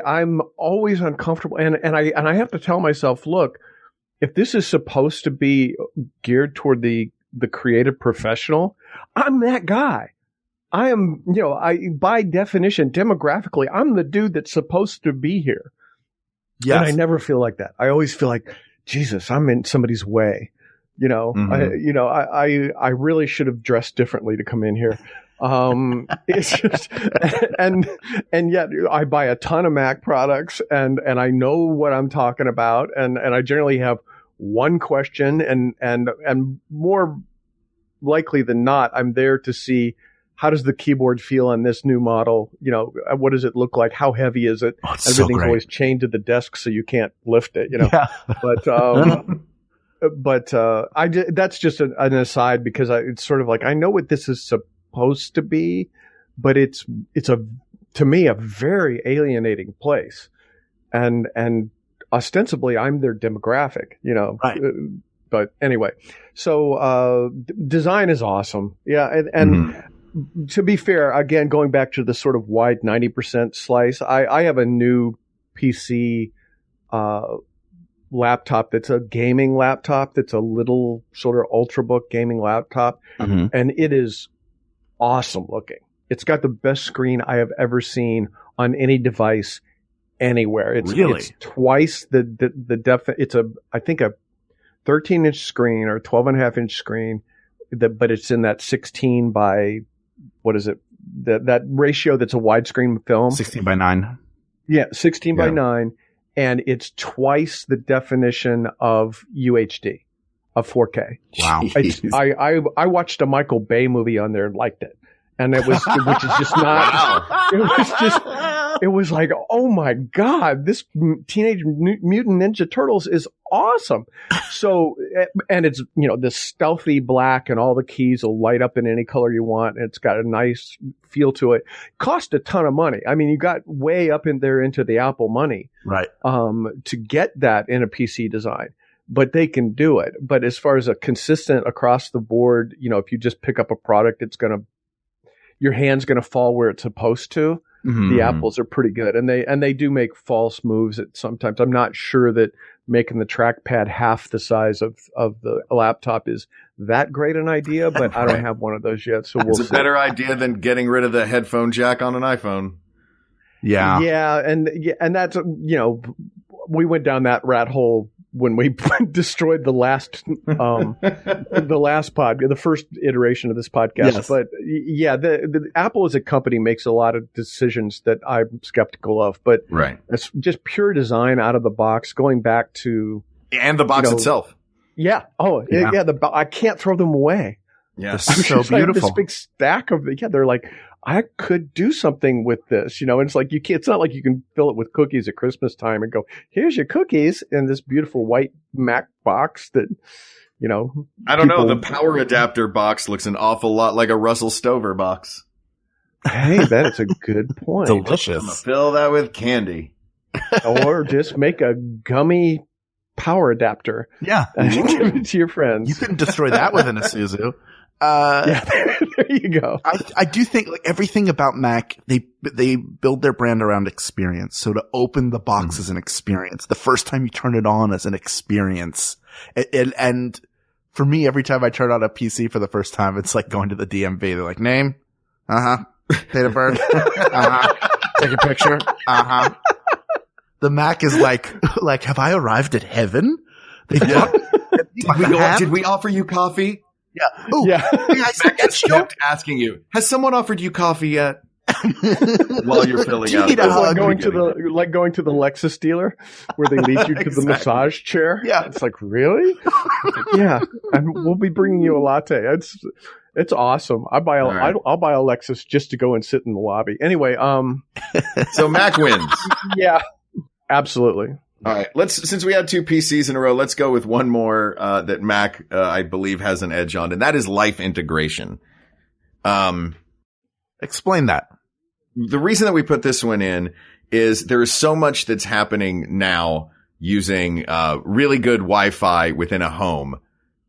I'm always uncomfortable, and I have to tell myself, look, if this is supposed to be geared toward the creative professional, I'm that guy. I am, by definition, demographically, I'm the dude that's supposed to be here. Yes. And I never feel like that. I always feel like, Jesus, I'm in somebody's way. I really should have dressed differently to come in here. It's just, and yet I buy a ton of Mac products, and I know what I'm talking about, and I generally have one question, and more likely than not, I'm there to see, how does the keyboard feel on this new model? What does it look like? How heavy is it? Everything's always chained to the desk, so you can't lift it, Yeah. But that's just an aside, because it's sort of like, I know what this is supposed to be, but it's to me, a very alienating place. And ostensibly I'm their demographic, Right. But anyway, so design is awesome. Yeah, and to be fair, again, going back to the sort of wide 90% slice, I have a new PC laptop that's a gaming laptop that's a little sort of ultrabook gaming laptop, and it is awesome looking. It's got the best screen I have ever seen on any device anywhere. It's twice the depth. It's I think a 13-inch screen or 12.5-inch screen, but it's in that 16 by, what is it? That ratio that's a widescreen film. 16 by 9. Yeah, 16 by 9. And it's twice the definition of UHD, of 4K. Wow. I watched a Michael Bay movie on there and liked it. And it was, which is just not, it was like, oh my God, this Teenage Mutant Ninja Turtles is awesome. So, and it's, this stealthy black and all the keys will light up in any color you want. And it's got a nice feel to it. Cost a ton of money. I mean, you got way up in there into the Apple money. Right. To get that in a PC design. But they can do it. But as far as a consistent across the board, if you just pick up a product, your hand's going to fall where it's supposed to. The Apples are pretty good, and they do make false moves at sometimes. I'm not sure that making the trackpad half the size of the laptop is that great an idea, but I don't have one of those yet, so we'll see. It's a better idea than getting rid of the headphone jack on an iPhone. Yeah. Yeah, and that's, we went down that rat hole when we destroyed the last the first iteration of this podcast. Yes. But yeah, the Apple as a company makes a lot of decisions that I'm skeptical of. But it's just pure design out of the box, going back to and the box itself. Yeah. Oh, yeah. I can't throw them away. Yeah, they're so beautiful. I have this big stack of they're like, I could do something with this, and it's like it's not like you can fill it with cookies at Christmas time and go, here's your cookies in this beautiful white Mac box that, I don't know. The power adapter box looks an awful lot like a Russell Stover box. Hey, that is a good point. Delicious. I'm gonna fill that with candy. Or just make a gummy power adapter. Yeah. And give it to your friends. You couldn't destroy that with an Isuzu. There you go. I do think everything about Mac, they build their brand around experience. So to open the box is an experience. The first time you turn it on is an experience. And for me, every time I turn on a PC for the first time, it's like going to the DMV. They're like, name? Date of birth? Take a picture? The Mac is like, have I arrived at heaven? Did we offer you coffee? Yeah. Ooh, yeah. I stoked asking you, has someone offered you coffee yet? While you're filling out. It's going to the Lexus dealer where they lead you to the massage chair. Yeah. It's like, really? Yeah. And we'll be bringing you a latte. It's awesome. I'll buy a Lexus just to go and sit in the lobby. Anyway, so Mac wins. Yeah. Absolutely. All right. Since we had two PCs in a row, let's go with one more that Mac, I believe, has an edge on, and that is life integration. Explain that. The reason that we put this one in is there is so much that's happening now using really good Wi-Fi within a home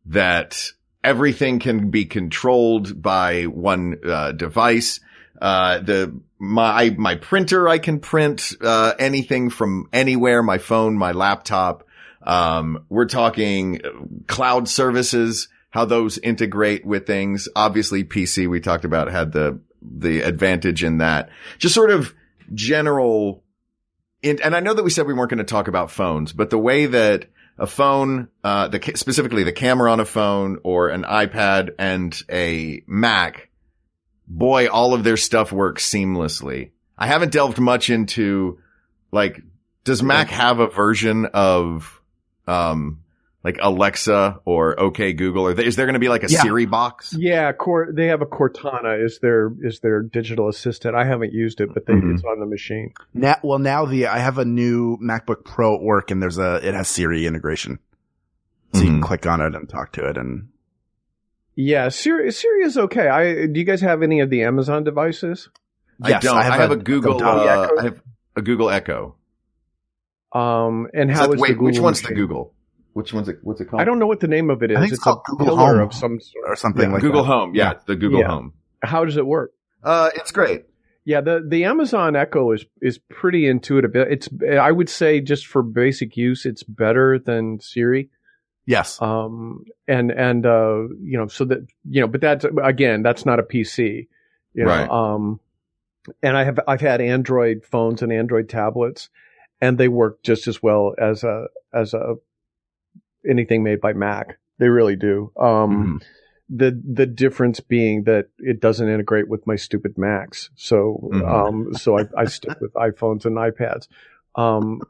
that everything can be controlled by one device. My printer, I can print anything from anywhere, my phone, my laptop. We're talking cloud services, how those integrate with things. Obviously PC, we talked about, had the advantage in that. Just sort of general, and I know that we said we weren't going to talk about phones, but the way that a phone, specifically the camera on a phone or an iPad and a Mac, boy, all of their stuff works seamlessly. I haven't delved much into, does Mac have a version of, Alexa or OK Google? Or is there going to be a Siri box? Yeah, they have a Cortana is their digital assistant. I haven't used it, but it's on the machine. Now I have a new MacBook Pro at work, and it has Siri integration, so you can click on it and talk to it. And yeah, Siri is okay. Do you guys have any of the Amazon devices? Yes, I have a Google. I have a Google Echo. And how is the Google which one's machine? the Google? Which one's it? What's it called? I don't know what the name of it is. I think it's called Google pillar Home of some sort. or something like Google that. Home. Yeah, it's the Google Home. How does it work? It's great. Yeah, the Amazon Echo is pretty intuitive. It's, I would say, just for basic use, it's better than Siri. Yes. So that, but that's not a PC, Right. And I've had Android phones and Android tablets, and they work just as well as anything made by Mac. They really do. The difference being that it doesn't integrate with my stupid Macs. So, so I stick with iPhones and iPads.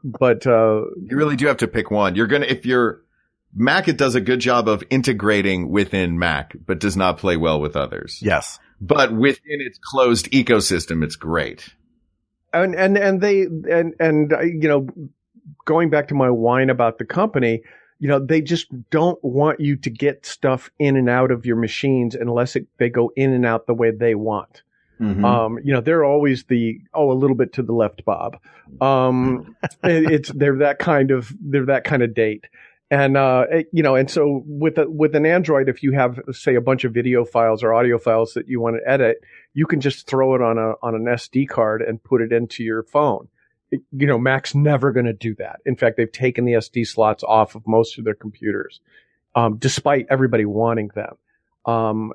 But you really do have to pick one. If you're Mac, it does a good job of integrating within Mac, but does not play well with others. Yes. But within its closed ecosystem, it's great. And going back to my whine about the company, they just don't want you to get stuff in and out of your machines unless they go in and out the way they want. They're always a little bit to the left, Bob. They're that kind of date. And so with an Android, if you have, say, a bunch of video files or audio files that you want to edit, you can just throw it on an SD card and put it into your phone. Mac's never going to do that. In fact, they've taken the SD slots off of most of their computers, despite everybody wanting them.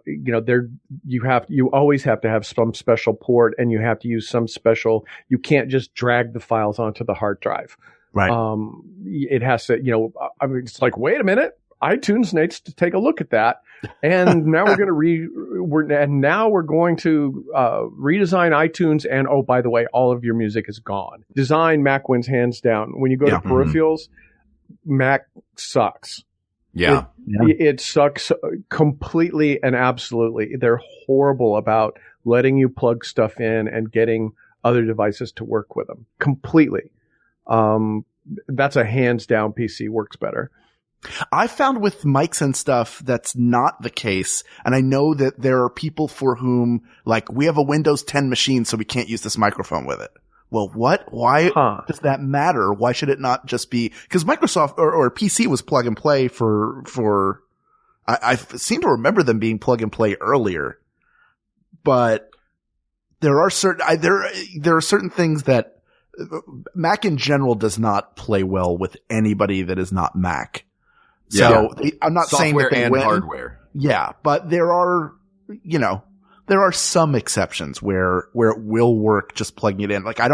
You always have to have some special port, and you have to use you can't just drag the files onto the hard drive. Right. It has to, it's like, wait a minute, iTunes needs to take a look at that. And now we're going to redesign iTunes. And oh, by the way, all of your music is gone. Design, Mac wins hands down. When you go to peripherals, Mac sucks. Yeah. It sucks completely and absolutely. They're horrible about letting you plug stuff in and getting other devices to work with them completely. That's a hands down PC works better. I found with mics and stuff that's not the case. And I know that there are people for whom, like, we have a Windows 10 machine, so we can't use this microphone with it. Well, what? Why does that matter? Why should it not just be, because Microsoft or PC was plug and play I seem to remember them being plug and play earlier, but there are certain things that Mac in general does not play well with anybody that is not Mac. So I'm not saying that they and win. hardware. Yeah, but there are some exceptions where it will work just plugging it in. Like I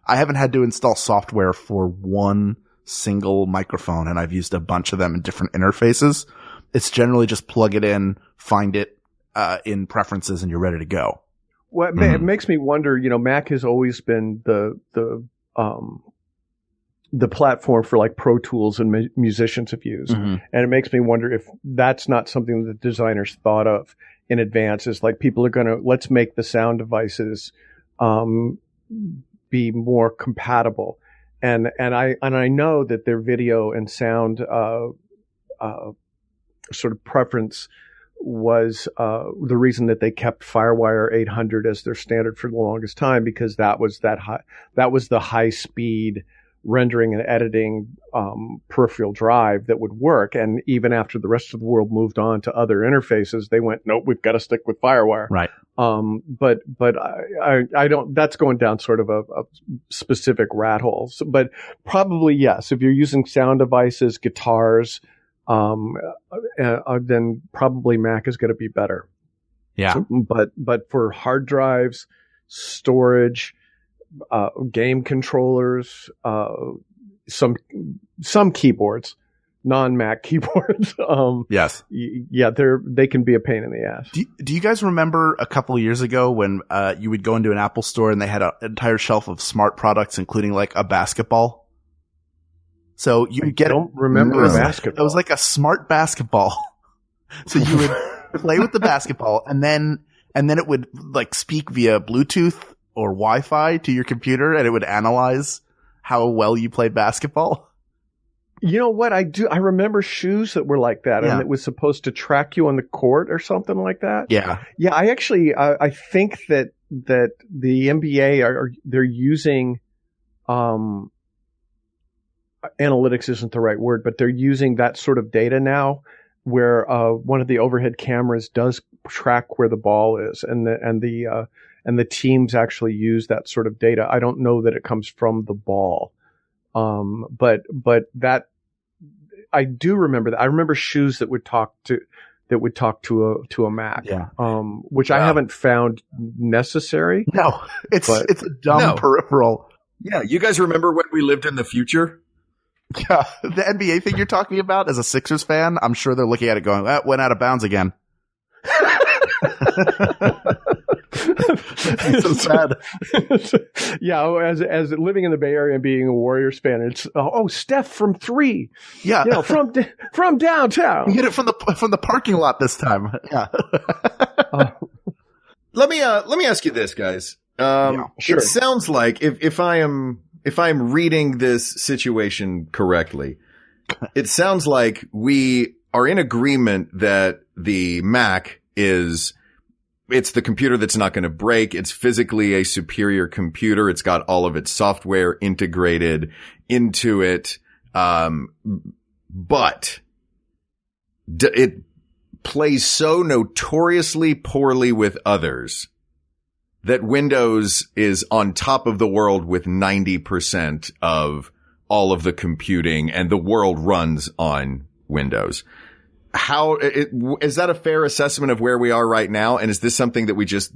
haven't had to install software for one single microphone, and I've used a bunch of them in different interfaces. It's generally just plug it in, find it in preferences, and you're ready to go. Well, it makes me wonder, Mac has always been the platform for like Pro Tools and musicians have used. And it makes me wonder if that's not something that designers thought of in advance, is like people are let's make the sound devices be more compatible. And I know that their video and sound sort of preference was the reason that they kept FireWire 800 as their standard for the longest time, because that was the high speed rendering and editing peripheral drive that would work. And even after the rest of the world moved on to other interfaces, they went, nope, we've got to stick with FireWire. Right. But I don't, that's going down sort of a specific rat hole. So, but probably yes, if you're using sound devices, guitars, then probably Mac is going to be better. Yeah. So, but for hard drives, storage, game controllers, some keyboards, non-Mac keyboards. Yes. They can be a pain in the ass. Do you guys remember a couple of years ago when you would go into an Apple store and they had an entire shelf of smart products, including like a basketball? So you would get. I don't remember a basketball. It was like a smart basketball. So you would play with the basketball, and then it would like speak via Bluetooth or Wi-Fi to your computer, and it would analyze how well you played basketball. You know what? I remember shoes that were like that, and it was supposed to track you on the court or something like that. Yeah. Yeah. I actually, I think that the NBA they're using, analytics isn't the right word, but they're using that sort of data now where one of the overhead cameras does track where the ball is, and the teams actually use that sort of data. I don't know that it comes from the ball, but that I do remember that. I remember shoes that would talk to a Mac, which I haven't found necessary. No, it's a dumb peripheral. Yeah, you guys remember when we lived in the future? Yeah, the NBA thing you're talking about, as a Sixers fan, I'm sure they're looking at it going, that went out of bounds again. So sad. Yeah, as living in the Bay Area and being a Warriors fan, it's Steph from 3. Yeah, from downtown. You hit it from the parking lot this time. Yeah. Let me ask you this, guys. Sure. It sounds like if I'm reading this situation correctly, it sounds like we are in agreement that the Mac it's the computer that's not going to break. It's physically a superior computer. It's got all of its software integrated into it. But it plays so notoriously poorly with others that Windows is on top of the world with 90% of all of the computing, and the world runs on Windows. Is that a fair assessment of where we are right now? And is this something that we just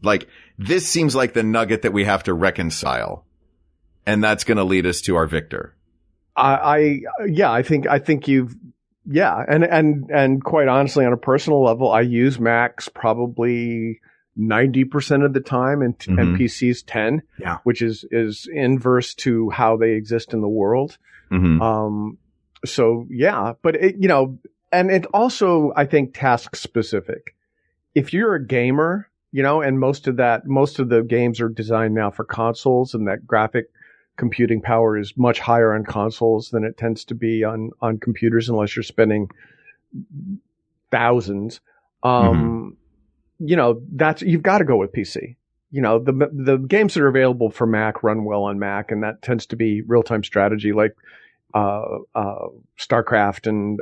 this seems like the nugget that we have to reconcile, and that's going to lead us to our victor. I think you've, and quite honestly, on a personal level, I use Macs probably 90% of the time, and PCs 10, which is inverse to how they exist in the world. So yeah, but and it also, I think, task specific. If you're a gamer, and most of the games are designed now for consoles, and that graphic computing power is much higher on consoles than it tends to be on computers, unless you're spending thousands. You've got to go with PC. The games that are available for Mac run well on Mac, and that tends to be real-time strategy like StarCraft and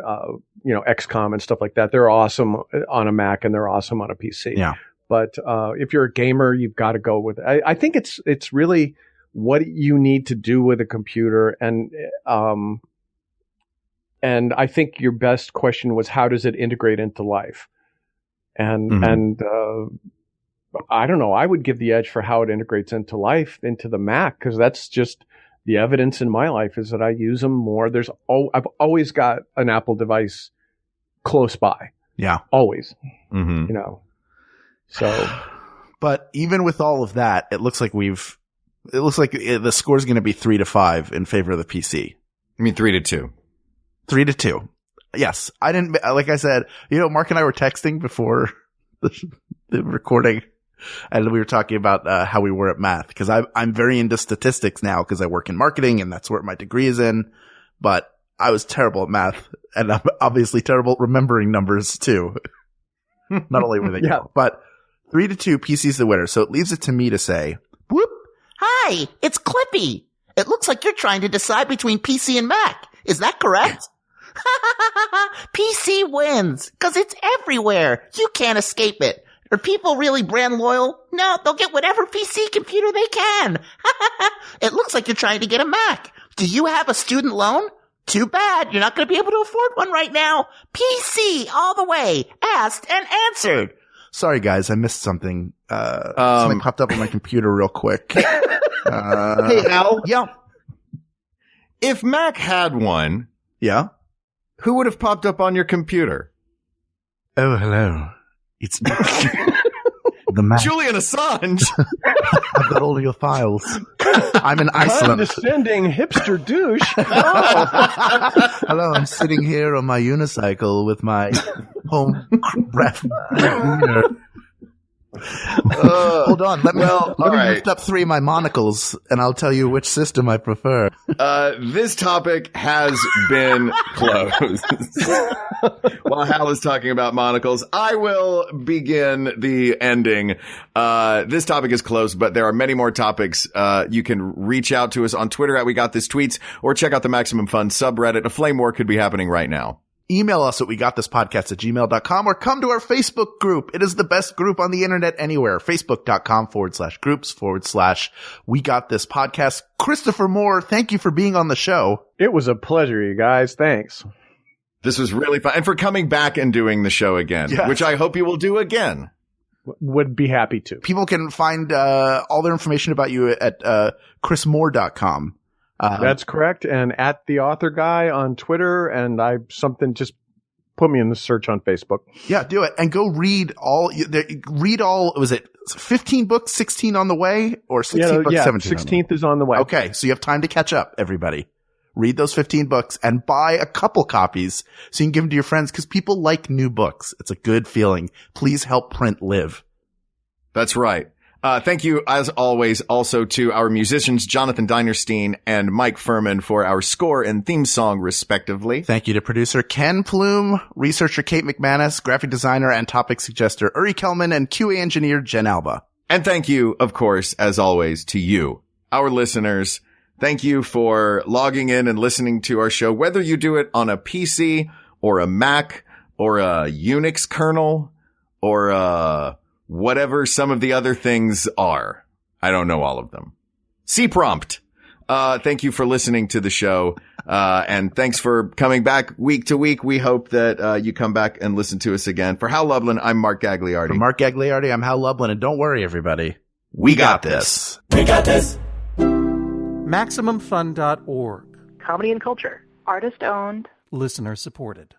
XCOM and stuff like that. They're awesome on a Mac and they're awesome on a PC. Yeah. But if you're a gamer, you've got to go with it. I think it's really what you need to do with a computer, and I think your best question was, how does it integrate into life? And I don't know. I would give the edge for how it integrates into life, into the Mac, because that's just the evidence in my life is that I use them more. I've always got an Apple device close by. Yeah. Always. So. But even with all of that, it looks like the score is going to be 3-5 in favor of the PC. I mean, 3-2. 3-2. Yes. I didn't, like I said, Mark and I were texting before the recording, and we were talking about how we were at math, because I'm very into statistics now because I work in marketing and that's where my degree is in. But I was terrible at math, and I'm obviously terrible at remembering numbers too. Not only were they go, but 3-2, PC's the winner. So it leaves it to me to say, whoop. Hi, it's Clippy. It looks like you're trying to decide between PC and Mac. Is that correct? PC wins, because it's everywhere. You can't escape it. Are people really brand loyal? No, they'll get whatever PC computer they can. It looks like you're trying to get a Mac. Do you have a student loan? Too bad. You're not going to be able to afford one right now. PC all the way. Asked and answered. Sorry, guys. I missed something. Something popped up on my computer real quick. Hey, Al. Yeah. If Mac had one, who would have popped up on your computer? Oh, hello. It's me. The Mac. Julian Assange. I've got all of your files. I'm in Iceland. Condescending hipster douche. Hello, I'm sitting here on my unicycle with my home ref. Hold on. Let me all right. lift up 3 of my monocles, and I'll tell you which system I prefer. This topic has been closed. While Hal is talking about monocles, I will begin the ending. This topic is closed, but there are many more topics. You can reach out to us on Twitter at We Got This Tweets, or check out the Maximum Fun subreddit. A flame war could be happening right now. Email us at wegotThisPodcast@gmail.com, or come to our Facebook group. It is the best group on the internet anywhere. Facebook.com/groups/We Got This Podcast. Christopher Moore, thank you for being on the show. It was a pleasure, you guys. Thanks. This was really fun. And for coming back and doing the show again, Yes. which I hope you will do again. Would be happy to. People can find all their information about you at chrismoore.com. That's correct. And at the author guy on Twitter, and just put me in the search on Facebook. Yeah, do it. And go read all, was it 15 books, 16 on the way, or 16 books, 17? 16th is on the way. Okay, so you have time to catch up, everybody. Read those 15 books and buy a couple copies so you can give them to your friends, because people like new books. It's a good feeling. Please help print live. That's right. Thank you, as always, also to our musicians, Jonathan Dinerstein and Mike Furman, for our score and theme song, respectively. Thank you to producer Ken Plume, researcher Kate McManus, graphic designer and topic suggester Uri Kelman, and QA engineer Jen Alba. And thank you, of course, as always, to you, our listeners. Thank you for logging in and listening to our show, whether you do it on a PC or a Mac or a Unix kernel or whatever some of the other things are. I don't know all of them. C prompt. Thank you for listening to the show. And thanks for coming back week to week. We hope that you come back and listen to us again. For Hal Lublin, I'm Mark Gagliardi. For Mark Gagliardi, I'm Hal Lublin, and don't worry, everybody. We got this. We got this. MaximumFun.org. Comedy and culture. Artist owned. Listener supported.